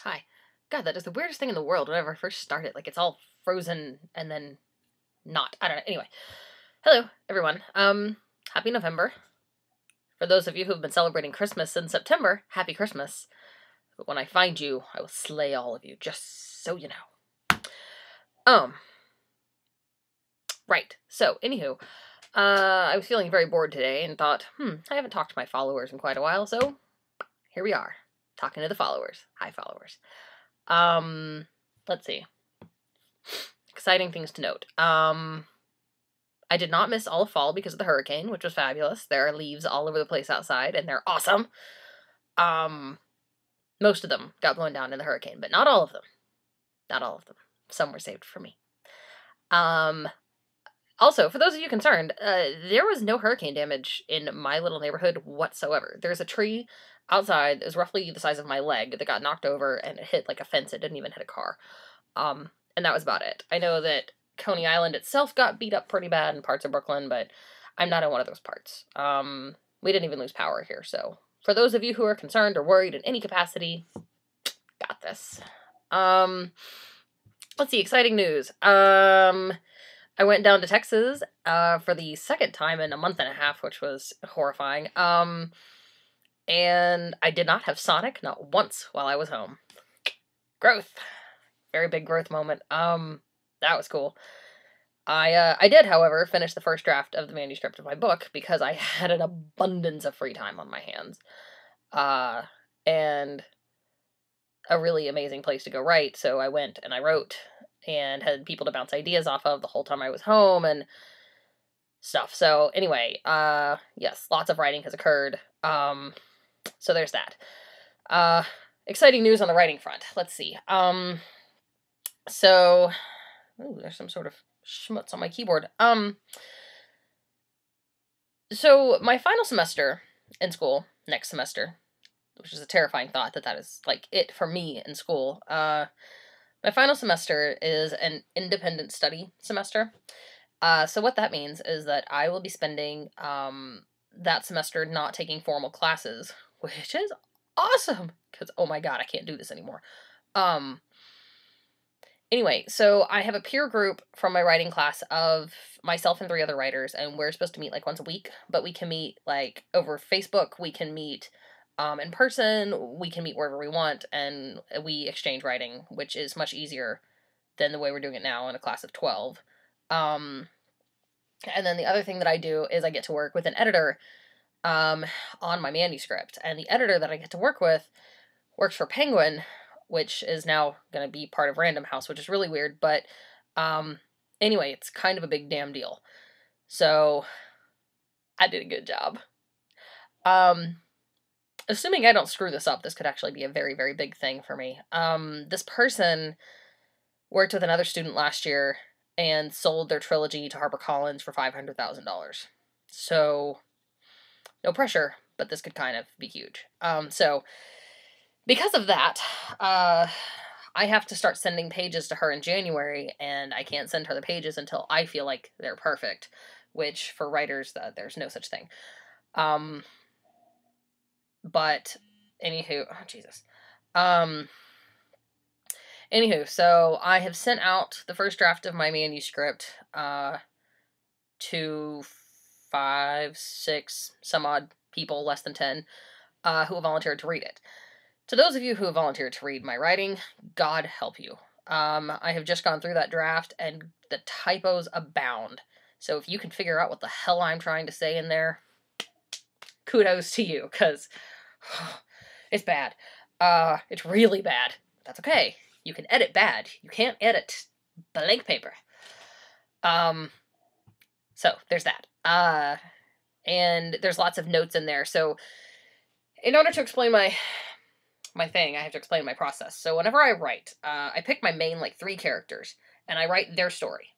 Hi. God, that is the weirdest thing in the world whenever I first started. Like, it's all frozen and then not. I don't know. Anyway. Hello, everyone. Happy November. For those of you who have been celebrating Christmas in September, happy Christmas. But when I find you, I will slay all of you, just so you know. Right. So, anywho, I was feeling very bored today and thought, I haven't talked to my followers in quite a while, so here we are, talking to the followers. Hi, followers. Let's see. Exciting things to note. I did not miss all of fall because of the hurricane, which was fabulous. There are leaves all over the place outside, and they're awesome. Most of them got blown down in the hurricane, but not all of them. Not all of them. Some were saved for me. Also, for those of you concerned, there was no hurricane damage in my little neighborhood whatsoever. There's a tree outside that was roughly the size of my leg that got knocked over, and it hit like a fence. It didn't even hit a car. And that was about it. I know that Coney Island itself got beat up pretty bad in parts of Brooklyn, but I'm not in one of those parts. We didn't even lose power here, so for those of you who are concerned or worried in any capacity, got this. Let's see, exciting news. I went down to Texas for the second time in a month and a half, which was horrifying. And I did not have Sonic, not once, while I was home. Growth. Very big growth moment. That was cool. I did, however, finish the first draft of the manuscript of my book because I had an abundance of free time on my hands. And a really amazing place to go write, so I went and I wrote and had people to bounce ideas off of the whole time I was home and stuff. So anyway, yes, lots of writing has occurred. So there's that. Exciting news on the writing front. Let's see. So, ooh, there's some sort of schmutz on my keyboard. So my final semester in school, next semester, which is a terrifying thought that is like it for me in school. My final semester is an independent study semester. So what that means is that I will be spending that semester not taking formal classes, which is awesome because oh my god, I can't do this anymore. Anyway, so I have a peer group from my writing class of myself and 3 other writers, and we're supposed to meet like once a week, but we can meet like over Facebook, we can meet in person, we can meet wherever we want, and we exchange writing, which is much easier than the way we're doing it now in a class of 12. And then the other thing that I do is I get to work with an editor on my manuscript, and the editor that I get to work with works for Penguin, which is now going to be part of Random House, which is really weird, but anyway, it's kind of a big damn deal. So, I did a good job. Assuming I don't screw this up, this could actually be a very, very big thing for me. This person worked with another student last year and sold their trilogy to HarperCollins for $500,000. So, no pressure, but this could kind of be huge. So, because of that, I have to start sending pages to her in January, and I can't send her the pages until I feel like they're perfect, which for writers, there's no such thing. But, anywho, oh, Jesus. Anywho, so I have sent out the first draft of my manuscript to 5, 6, some odd people, less than 10, who have volunteered to read it. To those of you who have volunteered to read my writing, God help you. I have just gone through that draft, and the typos abound. So if you can figure out what the hell I'm trying to say in there, kudos to you, because it's bad. It's really bad. That's okay. You can edit bad. You can't edit blank paper. So there's that. And there's lots of notes in there. So in order to explain my thing, I have to explain my process. So whenever I write, I pick my main, 3 characters, and I write their story.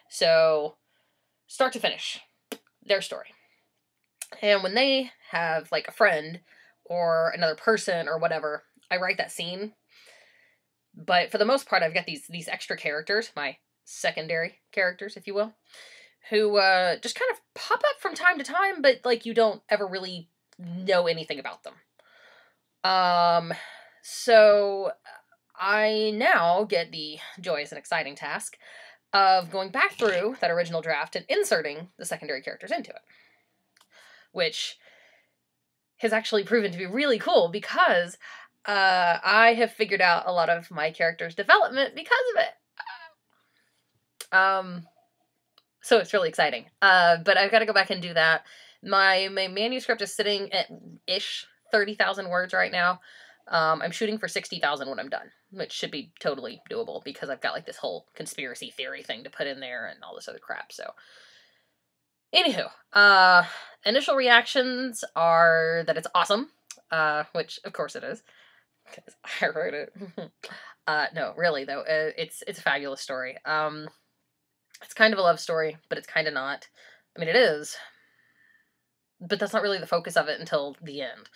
So, start to finish, their story. And when they have, a friend, or another person, or whatever, I write that scene. But for the most part, I've got these extra characters, my secondary characters, if you will, who, just kind of pop up from time to time, but, you don't ever really know anything about them. So I now get the joyous and exciting task of going back through that original draft and inserting the secondary characters into it, which has actually proven to be really cool because I have figured out a lot of my character's development because of it. So it's really exciting. But I've got to go back and do that. My manuscript is sitting at ish 30,000 words right now. I'm shooting for 60,000 when I'm done, which should be totally doable because I've got like this whole conspiracy theory thing to put in there and all this other crap. So, anywho, initial reactions are that it's awesome, which of course it is because I wrote it. No, really though, it's a fabulous story. It's kind of a love story, but it's kind of not. I mean, it is, but that's not really the focus of it until the end.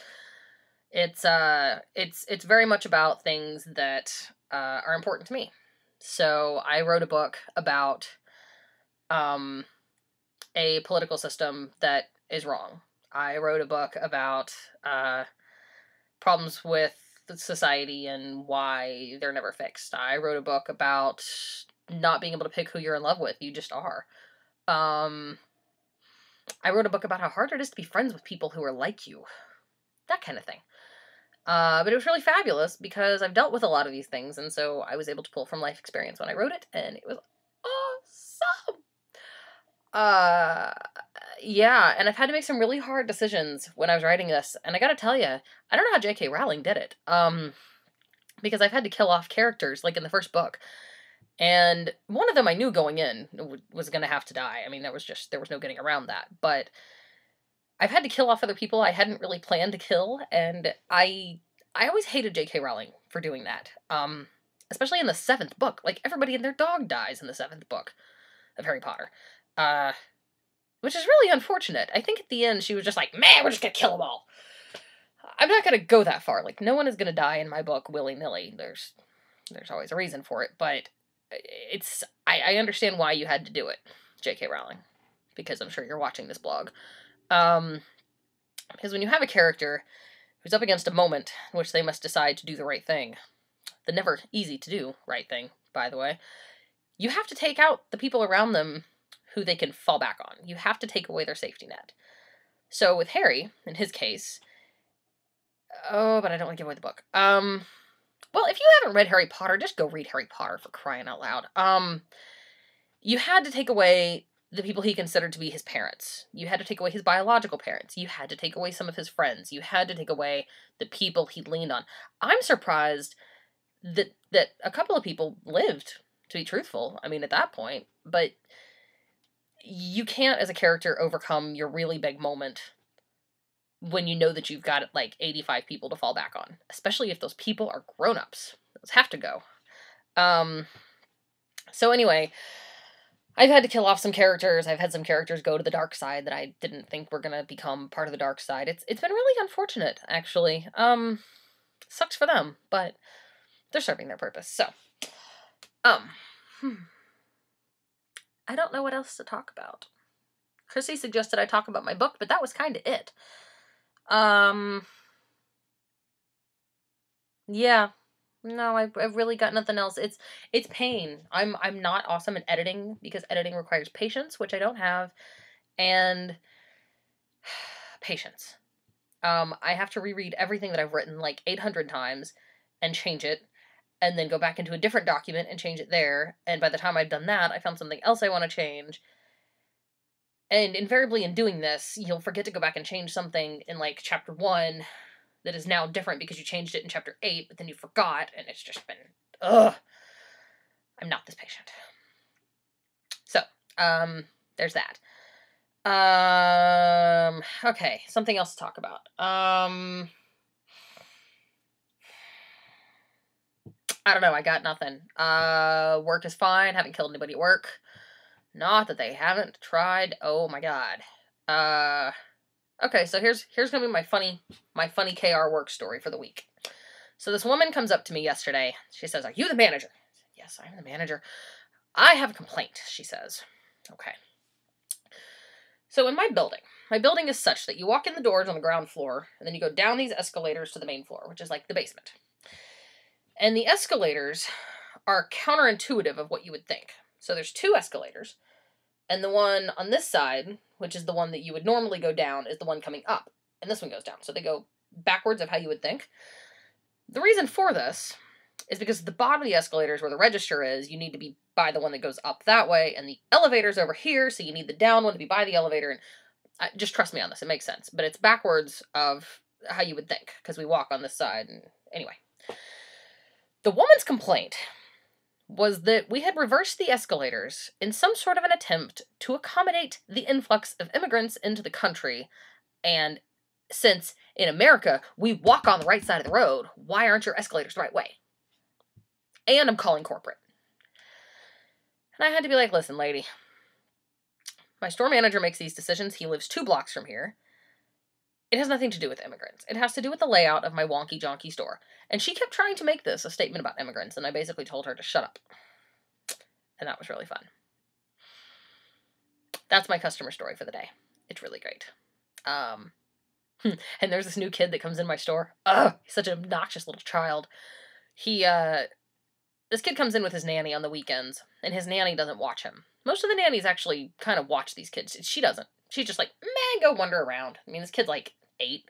It's very much about things that are important to me. So I wrote a book about a political system that is wrong. I wrote a book about problems with society and why they're never fixed. I wrote a book about not being able to pick who you're in love with. You just are. I wrote a book about how hard it is to be friends with people who are like you. That kind of thing. But it was really fabulous because I've dealt with a lot of these things, and so I was able to pull from life experience when I wrote it, and it was awesome! Yeah, and I've had to make some really hard decisions when I was writing this, and I gotta tell you, I don't know how J.K. Rowling did it, because I've had to kill off characters, like in the first book, and one of them I knew going in was gonna have to die. I mean, there was no getting around that, but I've had to kill off other people I hadn't really planned to kill, and I always hated J.K. Rowling for doing that. Especially in the 7th book. Like, everybody and their dog dies in the 7th book of Harry Potter. Which is really unfortunate. I think at the end she was just like, man, we're just gonna kill them all. I'm not gonna go that far. Like, no one is gonna die in my book willy-nilly. There's always a reason for it, but I understand why you had to do it, J.K. Rowling. Because I'm sure you're watching this blog. Because when you have a character who's up against a moment in which they must decide to do the right thing, the never easy to do right thing, by the way, you have to take out the people around them who they can fall back on. You have to take away their safety net. So with Harry, in his case, but I don't want to give away the book. Well, if you haven't read Harry Potter, just go read Harry Potter, for crying out loud. You had to take away the people he considered to be his parents. You had to take away his biological parents. You had to take away some of his friends. You had to take away the people he leaned on. I'm surprised that a couple of people lived, to be truthful. I mean, at that point. But you can't, as a character, overcome your really big moment when you know that you've got, like, 85 people to fall back on. Especially if those people are grown-ups. Those have to go. So anyway, I've had to kill off some characters. I've had some characters go to the dark side that I didn't think were gonna become part of the dark side. It's been really unfortunate, actually. Sucks for them, but they're serving their purpose. So, I don't know what else to talk about. Chrissy suggested I talk about my book, but that was kind of it. Yeah. No, I've really got nothing else. It's pain. I'm not awesome at editing because editing requires patience, which I don't have, and patience. I have to reread everything that I've written like 800 times and change it, and then go back into a different document and change it there, and by the time I've done that, I found something else I want to change. And invariably in doing this, you'll forget to go back and change something in like chapter 1 that is now different because you changed it in chapter 8, but then you forgot, and it's just been, ugh. I'm not this patient. So, there's that. Okay, something else to talk about. I don't know, I got nothing. Work is fine, haven't killed anybody at work. Not that they haven't tried. Oh my god. Okay, so here's gonna be my funny KR work story for the week. So this woman comes up to me yesterday. She says, "Are you the manager?" I said, "Yes, I'm the manager." "I have a complaint," she says. Okay. So in my building is such that you walk in the doors on the ground floor, and then you go down these escalators to the main floor, which is like the basement. And the escalators are counterintuitive of what you would think. So there's 2 escalators, and the one on this side, which is the one that you would normally go down, is the one coming up, and this one goes down. So they go backwards of how you would think. The reason for this is because at the bottom of the escalators where the register is, you need to be by the one that goes up that way, and the elevator's over here, so you need the down one to be by the elevator, and just trust me on this, it makes sense. But it's backwards of how you would think, because we walk on this side, and anyway. The woman's complaint was that we had reversed the escalators in some sort of an attempt to accommodate the influx of immigrants into the country, and since in America we walk on the right side of the road, why aren't your escalators the right way? And I'm calling corporate. And I had to be like, listen, lady, my store manager makes these decisions. He lives 2 blocks from here. It has nothing to do with immigrants. It has to do with the layout of my wonky jonky store. And she kept trying to make this a statement about immigrants, and I basically told her to shut up. And that was really fun. That's my customer story for the day. It's really great. And there's this new kid that comes in my store. Ugh, he's such an obnoxious little child. This kid comes in with his nanny on the weekends, and his nanny doesn't watch him. Most of the nannies actually kind of watch these kids. She doesn't. She's just like, man, go wander around. I mean, this kid's like 8.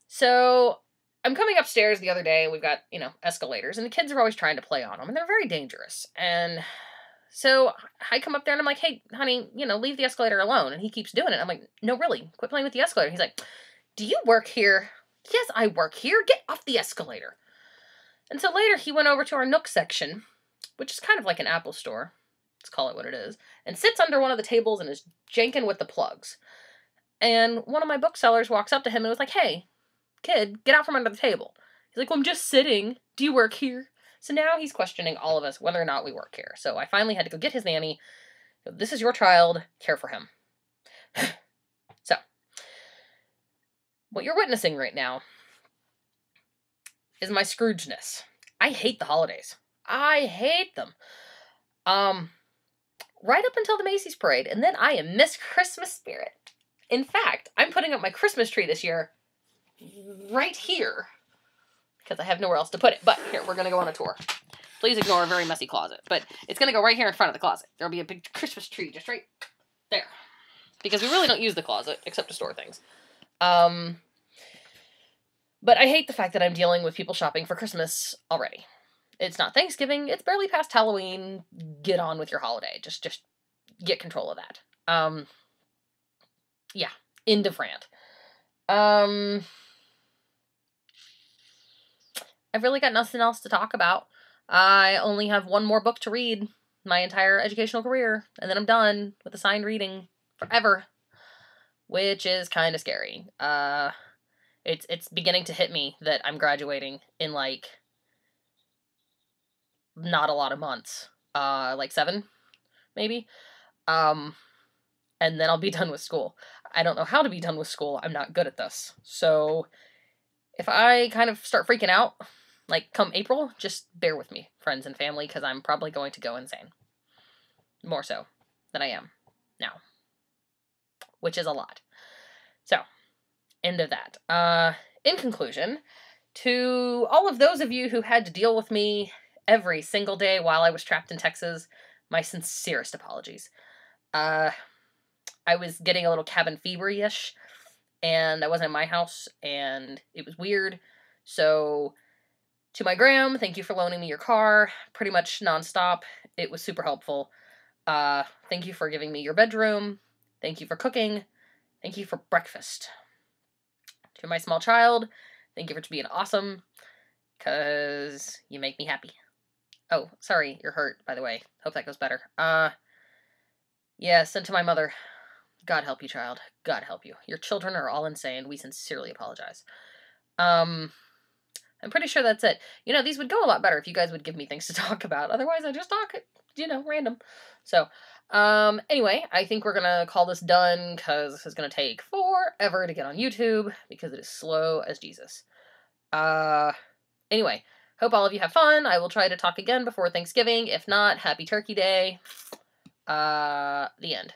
So I'm coming upstairs the other day, and we've got, escalators, and the kids are always trying to play on them, and they're very dangerous. And so I come up there, and I'm like, hey, honey, leave the escalator alone. And he keeps doing it. I'm like, no, really, quit playing with the escalator. He's like, do you work here? Yes, I work here. Get off the escalator. And so later he went over to our Nook section, which is kind of like an Apple store, let's call it what it is, and sits under one of the tables and is janking with the plugs. And one of my booksellers walks up to him and was like, hey, kid, get out from under the table. He's like, well, I'm just sitting. Do you work here? So now he's questioning all of us whether or not we work here. So I finally had to go get his nanny. This is your child. Care for him. So, what you're witnessing right now is my Scroogeness. I hate the holidays. I hate them. Right up until the Macy's parade, and then I am Miss Christmas Spirit. In fact, I'm putting up my Christmas tree this year right here because I have nowhere else to put it. But here, we're going to go on a tour. Please ignore a very messy closet, but it's going to go right here in front of the closet. There'll be a big Christmas tree just right there because we really don't use the closet except to store things. But I hate the fact that I'm dealing with people shopping for Christmas already. It's not Thanksgiving. It's barely past Halloween. Get on with your holiday. Just get control of that. Yeah. End of rant. I've really got nothing else to talk about. I only have one more book to read my entire educational career, and then I'm done with assigned reading forever, which is kind of scary. It's beginning to hit me that I'm graduating in, not a lot of months. 7, maybe. And then I'll be done with school. I don't know how to be done with school. I'm not good at this. So, if I kind of start freaking out, come April, just bear with me, friends and family, because I'm probably going to go insane. More so than I am now. Which is a lot. So, end of that. In conclusion, to all of those of you who had to deal with me every single day while I was trapped in Texas, my sincerest apologies. I was getting a little cabin fever-ish, and I wasn't in my house, and it was weird. So, to my Graham, thank you for loaning me your car, pretty much nonstop. It was super helpful. Thank you for giving me your bedroom. Thank you for cooking. Thank you for breakfast. To my small child, thank you for being awesome, because you make me happy. Oh, sorry, you're hurt, by the way. Hope that goes better. Yes, and to my mother, God help you, child. God help you. Your children are all insane. We sincerely apologize. I'm pretty sure that's it. These would go a lot better if you guys would give me things to talk about. Otherwise, I just talk, random. So, anyway, I think we're gonna call this done, because this is gonna take forever to get on YouTube, because it is slow as Jesus. Anyway, hope all of you have fun. I will try to talk again before Thanksgiving. If not, Happy Turkey Day. The end.